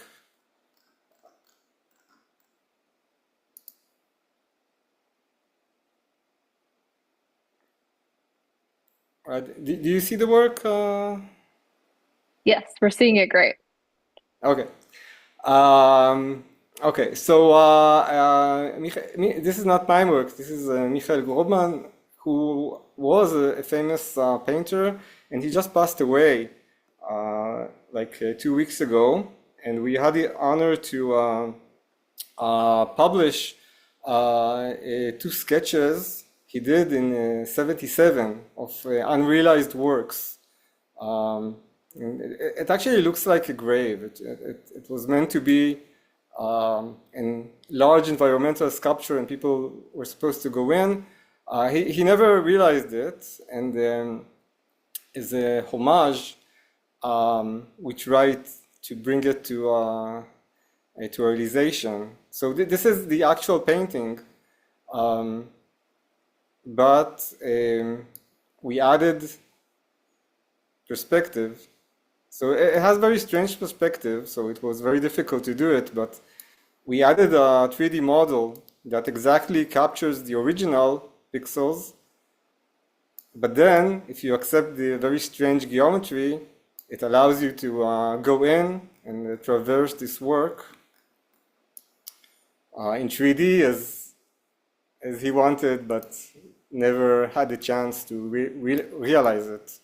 Do you see the work? Yes, we're seeing it great. Okay. Okay, so this is not my work. This is Michael Grobman, who was a famous painter, and he just passed away like 2 weeks ago. And we had the honor to publish 2 sketches he did in 77 of unrealized works. It actually looks like a grave. It was meant to be a large environmental sculpture, and people were supposed to go in. He never realized it, and is a homage we tried to bring it to realization. So this is the actual painting, but we added perspective. So it has very strange perspective, so it was very difficult to do it, but we added a 3D model that exactly captures the original pixels. But then, if you accept the very strange geometry, it allows you to go in and traverse this work in 3D as he wanted, but never had the chance to realize it.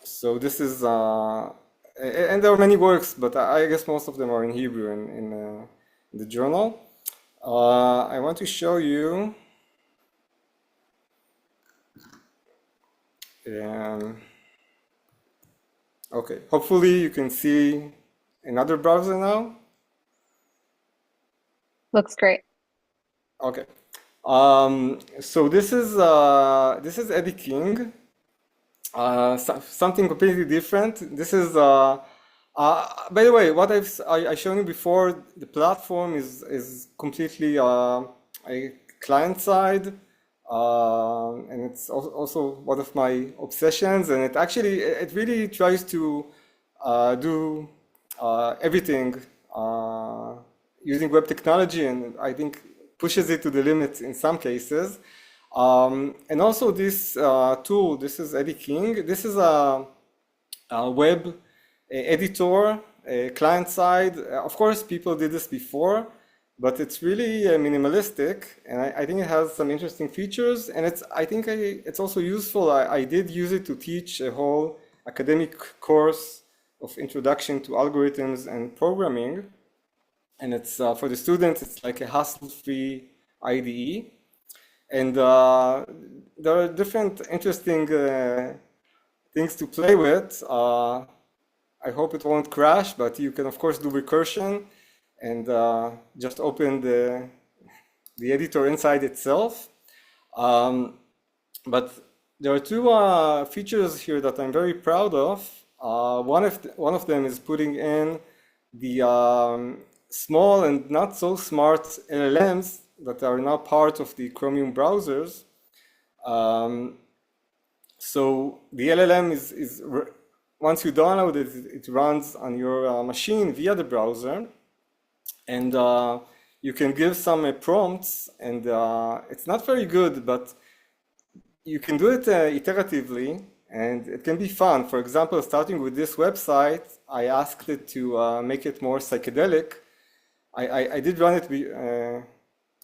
So this is, and there are many works, but I guess most of them are in Hebrew in the journal. I want to show you. Okay, hopefully you can see another browser now. Looks great. Okay. So this is Eddie King. Something completely different. This is by the way, what I shown you before. The platform is completely a client side, and it's also one of my obsessions. And it really tries to do everything using web technology, and I think pushes it to the limits in some cases. And also this tool, this is Eddie King. This is a web editor, client side. Of course, people did this before, but it's really minimalistic, and I think it has some interesting features. And it's also useful. I did use it to teach a whole academic course of introduction to algorithms and programming. And it's for the students, it's like a hassle-free IDE. And there are different interesting things to play with. I hope it won't crash, but you can of course do recursion and just open the editor inside itself. But there are two features here that I'm very proud of. One of them is putting in the small and not so smart LLMs that are now part of the Chromium browsers. So the LLM is once you download it, it runs on your machine via the browser, and you can give some prompts, and it's not very good, but you can do it iteratively, and it can be fun. For example, starting with this website, I asked it to make it more psychedelic. I did run it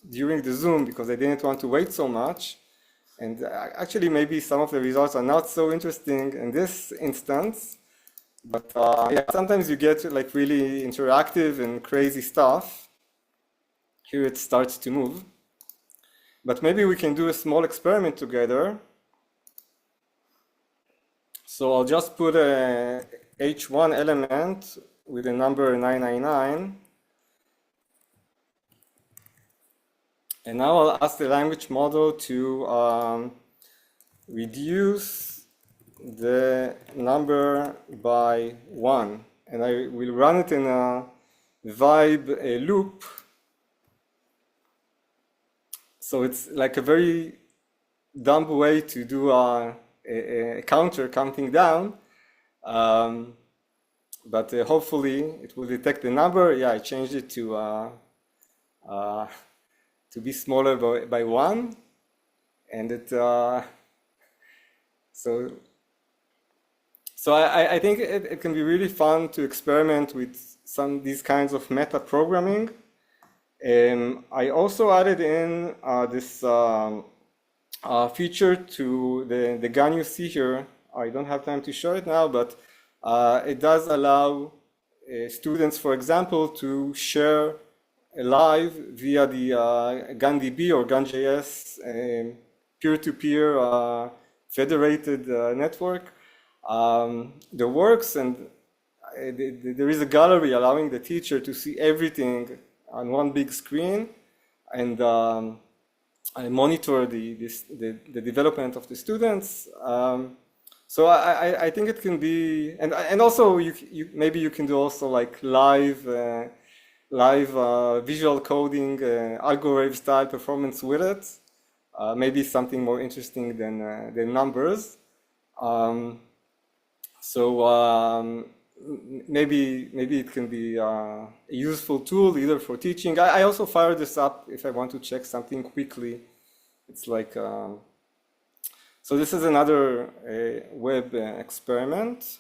during the Zoom because I didn't want to wait so much. And actually, maybe some of the results are not so interesting in this instance. But yeah, sometimes you get like really interactive and crazy stuff. Here it starts to move. But maybe we can do a small experiment together. So I'll just put a H1 element with the number 999. And now I'll ask the language model to reduce the number by 1. And I will run it in a vibe loop. So it's like a very dumb way to do a counter counting down. But hopefully it will detect the number. Yeah, I changed it to be smaller by 1, and it so I think it can be really fun to experiment with these kinds of meta programming. I also added in this feature to the gun you see here. I don't have time to show it now, but it does allow students, for example, to share live via the GunDB or GunJS peer-to-peer federated network. The works, and there is a gallery allowing the teacher to see everything on one big screen, and I monitor the development of the students. So I think it can be, and also maybe you can do also like live visual coding, algorithm style performance with it. Maybe something more interesting than numbers. Maybe it can be a useful tool either for teaching. I also fire this up if I want to check something quickly. It's like So this is another web experiment.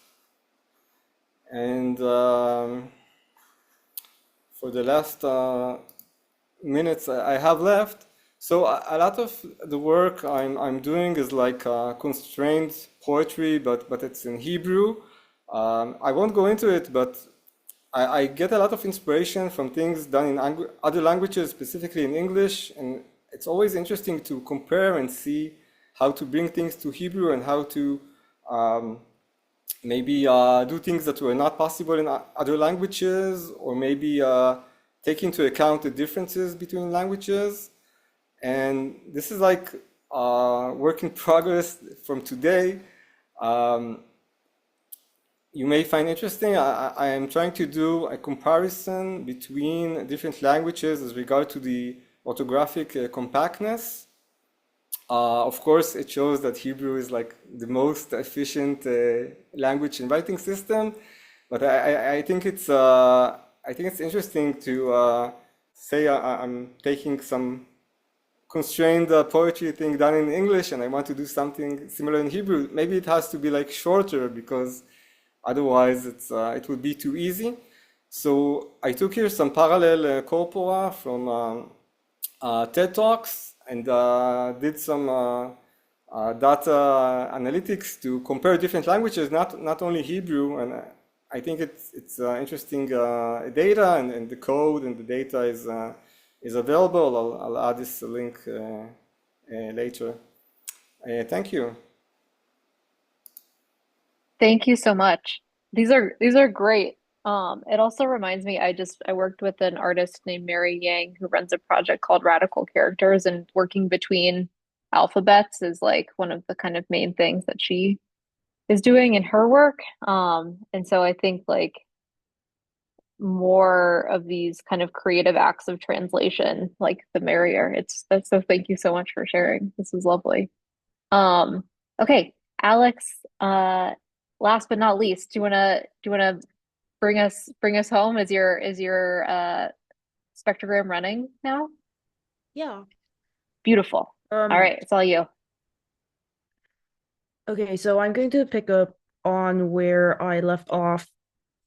And for the last minutes I have left, so a lot of the work I'm doing is like constrained poetry, but it's in Hebrew. I won't go into it, but I get a lot of inspiration from things done in other languages, specifically in English, and it's always interesting to compare and see how to bring things to Hebrew and how to maybe do things that were not possible in other languages, or maybe take into account the differences between languages. And this is like work in progress from today. You may find interesting. I am trying to do a comparison between different languages as regard to the orthographic compactness. Of course, it shows that Hebrew is like the most efficient language in writing system, but I think it's interesting to say I'm taking some constrained poetry thing done in English and I want to do something similar in Hebrew. Maybe it has to be like shorter because otherwise it would be too easy. So I took here some parallel corpora from TED Talks and did some data analytics to compare different languages, not only Hebrew. And I think it's interesting data, and the code and the data is available. I'll add this link later. Thank you. Thank you so much. These are great. It also reminds me, I worked with an artist named Mary Yang who runs a project called Radical Characters, and working between alphabets is like one of the kind of main things that she is doing in her work. And so I think like more of these kind of creative acts of translation, like the merrier. That's so thank you so much for sharing. This is lovely. Okay, Alex, last but not least, do you wanna bring us home? Is your spectrogram running now? Yeah. Beautiful. All right, it's all you. Okay, so I'm going to pick up on where I left off.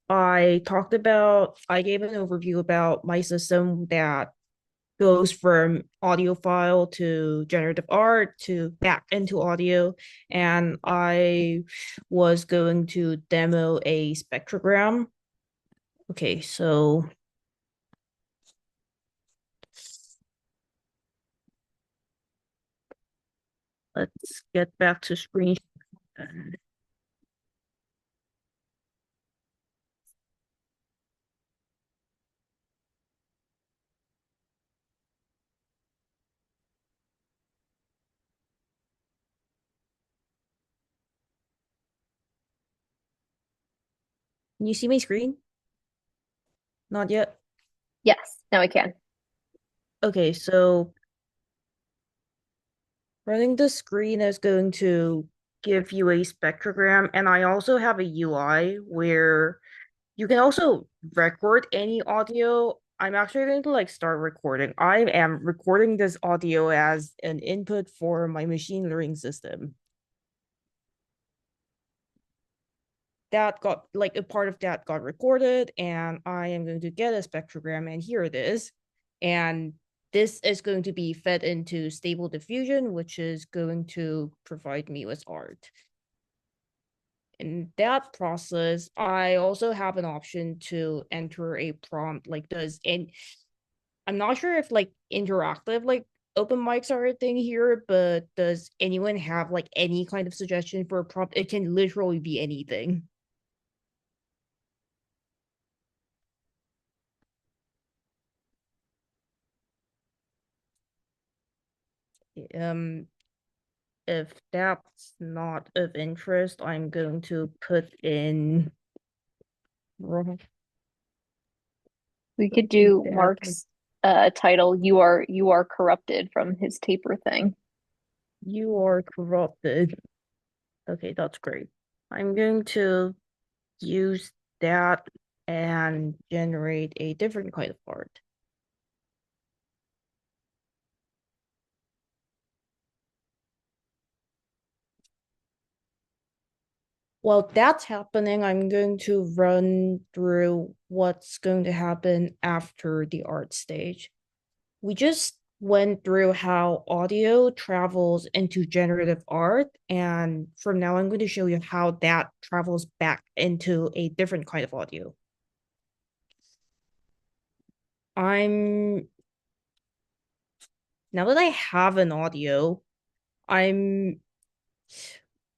I gave an overview about my system that goes from audio file to generative art to back into audio, and I was going to demo a spectrogram. Okay, so let's get back to screen. Can you see my screen? Not yet. Yes, now I can. Okay, so running the screen is going to give you a spectrogram, and I also have a UI where you can also record any audio. I'm actually going to like start recording. I am recording this audio as an input for my machine learning system. That got like a part of that got recorded, and I am going to get a spectrogram, and here it is. And this is going to be fed into Stable Diffusion, which is going to provide me with art. In that process, I also have an option to enter a prompt like does, and I'm not sure if like interactive like open mics are a thing here, but does anyone have like any kind of suggestion for a prompt? It can literally be anything. If that's not of interest, I'm going to put in We could do that. Mark's title, You are corrupted, from his taper thing. You are corrupted. Okay, that's great. I'm going to use that and generate a different kind of art. While that's happening, I'm going to run through what's going to happen after the art stage. We just went through how audio travels into generative art, and from now I'm going to show you how that travels back into a different kind of audio. Now that I have an audio, I'm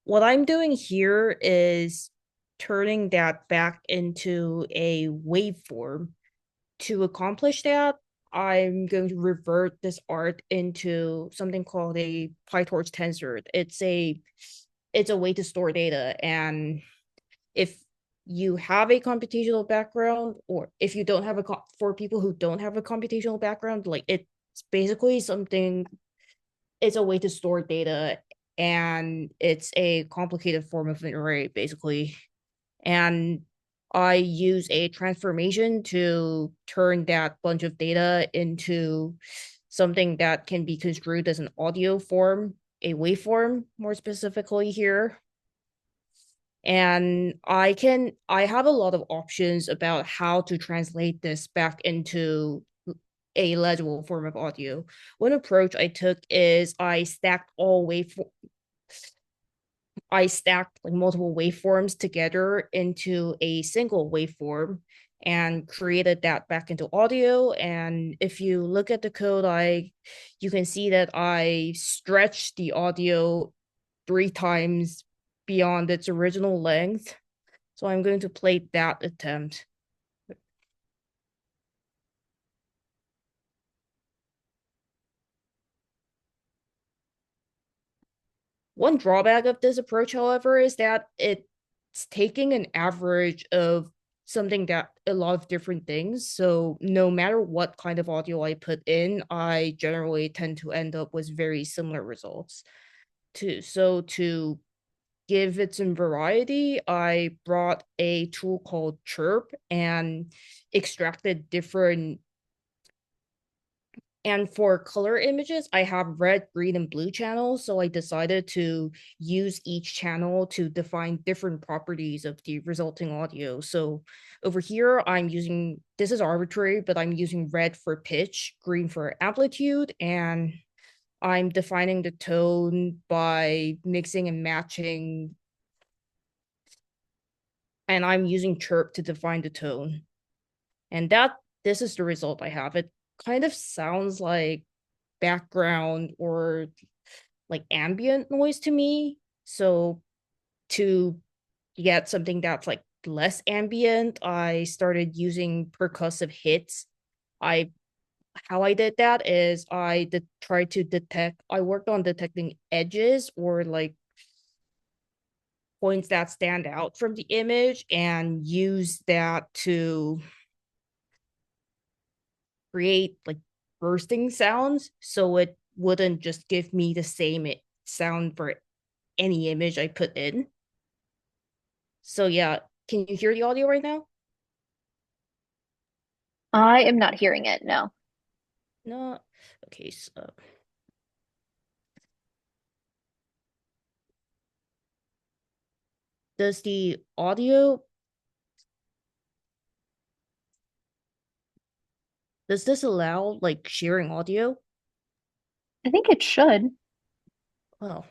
what I'm doing here is turning that back into a waveform. To accomplish that, I'm going to revert this art into something called a PyTorch tensor. It's a way to store data, and if you have a computational background, or if you don't have for people who don't have a computational background, like it's basically something, it's a way to store data, and it's a complicated form of an array basically. And I use a transformation to turn that bunch of data into something that can be construed as an audio form, a waveform more specifically here. And I have a lot of options about how to translate this back into a legible form of audio. One approach I took is I stacked like multiple waveforms together into a single waveform and created that back into audio. And if you look at the code, you can see that I stretched the audio 3 times beyond its original length. So I'm going to play that attempt. One drawback of this approach, however, is that it's taking an average of something that a lot of different things. So no matter what kind of audio I put in, I generally tend to end up with very similar results. To give it some variety, I brought a tool called Chirp and extracted different. And for color images, I have red, green, and blue channels. So I decided to use each channel to define different properties of the resulting audio. So over here, this is arbitrary, but I'm using red for pitch, green for amplitude, and I'm defining the tone by mixing and matching. And I'm using chirp to define the tone. And this is the result I have. It kind of sounds like background or like ambient noise to me. So to get something that's like less ambient, I started using percussive hits. I How I did that is I worked on detecting edges or like points that stand out from the image and use that to create like bursting sounds so it wouldn't just give me the same sound for any image I put in. So yeah, can you hear the audio right now? I am not hearing it, no. No. Okay, so does the audio does this allow like sharing audio? I think it should. Well,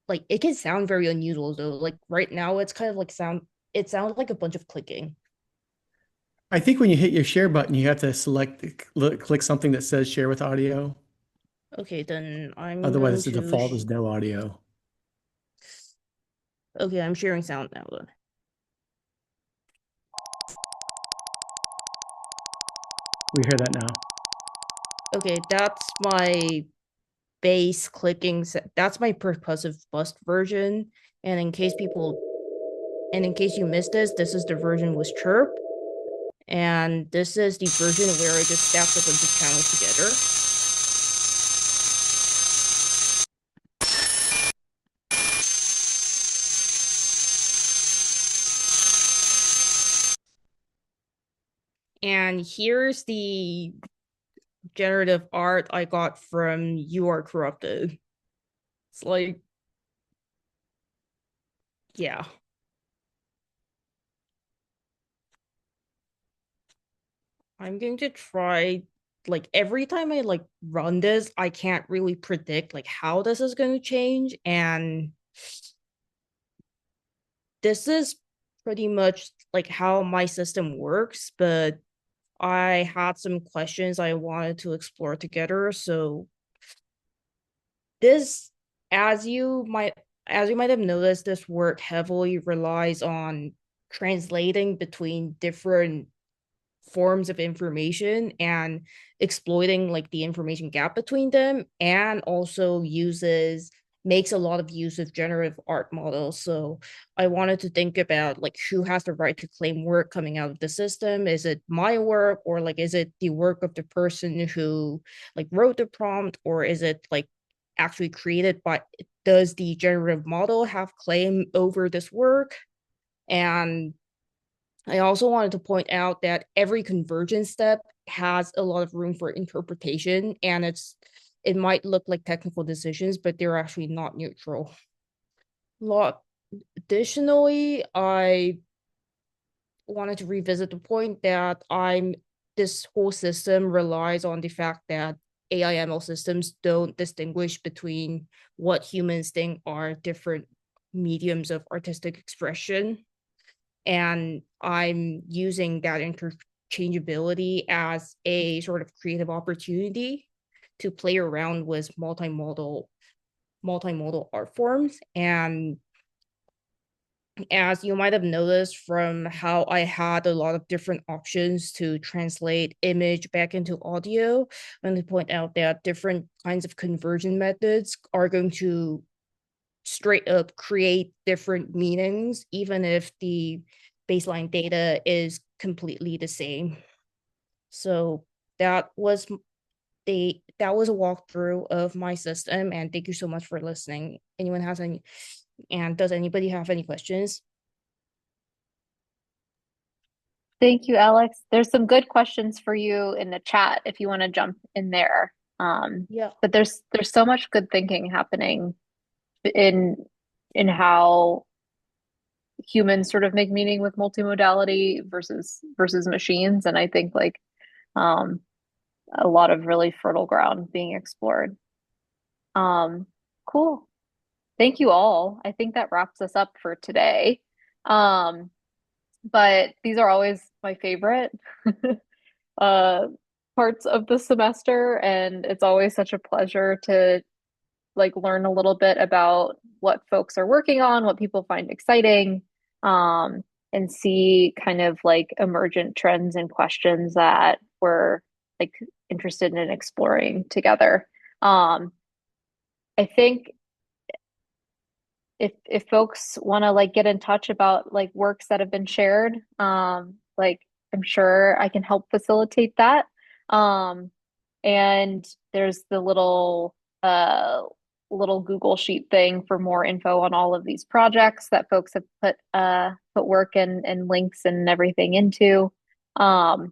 like it can sound very unusual though. Like right now it's kind of like it sounds like a bunch of clicking. I think when you hit your share button, you have to click something that says share with audio. Okay, then I'm going Otherwise, the to default is no audio. Okay, I'm sharing sound now then. We hear that now. Okay, that's my bass clicking. That's my percussive bust version. And in case you missed this is the version with chirp. And this is the version where I just stacked a bunch of channels together. And here's the generative art I got from You Are Corrupted. It's like Yeah. I'm going to try, like, every time I like run this, I can't really predict like how this is going to change. And this is pretty much like how my system works, but I had some questions I wanted to explore together. So this, as you might as you might have noticed, this work heavily relies on translating between different forms of information and exploiting like the information gap between them, and also makes a lot of use of generative art models. So I wanted to think about like who has the right to claim work coming out of the system. Is it my work, or like is it the work of the person who like wrote the prompt, or is it like actually created by, does the generative model have claim over this work? And I also wanted to point out that every convergence step has a lot of room for interpretation, and it might look like technical decisions, but they're actually not neutral. Lot Additionally, I wanted to revisit the point that this whole system relies on the fact that AI/ML systems don't distinguish between what humans think are different mediums of artistic expression. And I'm using that interchangeability as a sort of creative opportunity to play around with multimodal art forms. And as you might have noticed from how I had a lot of different options to translate image back into audio, I'm going to point out that different kinds of conversion methods are going to straight up create different meanings, even if the baseline data is completely the same. So that was that was a walkthrough of my system, and thank you so much for listening. Does anybody have any questions? Thank you, Alex. There's some good questions for you in the chat if you want to jump in there. Yeah. But there's so much good thinking happening in how humans sort of make meaning with multimodality versus machines, and I think like um, a lot of really fertile ground being explored. Um, cool. Thank you all. I think that wraps us up for today. Um, but these are always my favorite uh, parts of the semester, and it's always such a pleasure to like learn a little bit about what folks are working on, what people find exciting, and see kind of like emergent trends and questions that we're like interested in exploring together. I think if folks want to like get in touch about like works that have been shared, like I'm sure I can help facilitate that. Um, and there's the little Google Sheet thing for more info on all of these projects that folks have put work and links and everything into. Um,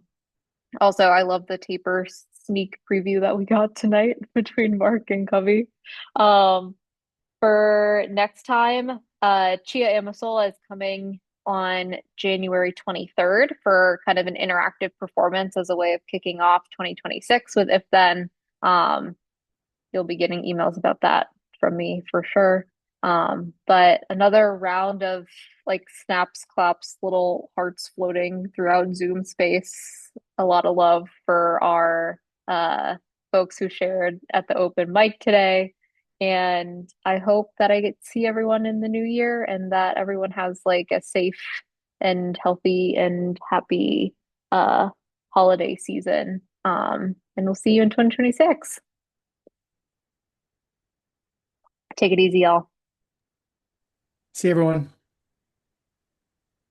Also, I love the taper sneak preview that we got tonight between Mark and Covey. Um, for next time, Chia Amasola is coming on January 23rd for kind of an interactive performance as a way of kicking off 2026 with If Then. Um, you'll be getting emails about that from me for sure. But another round of like snaps, claps, little hearts floating throughout Zoom space. A lot of love for our folks who shared at the open mic today. And I hope that I get to see everyone in the new year and that everyone has like a safe and healthy and happy holiday season. And we'll see you in 2026. Take it easy, y'all. See everyone.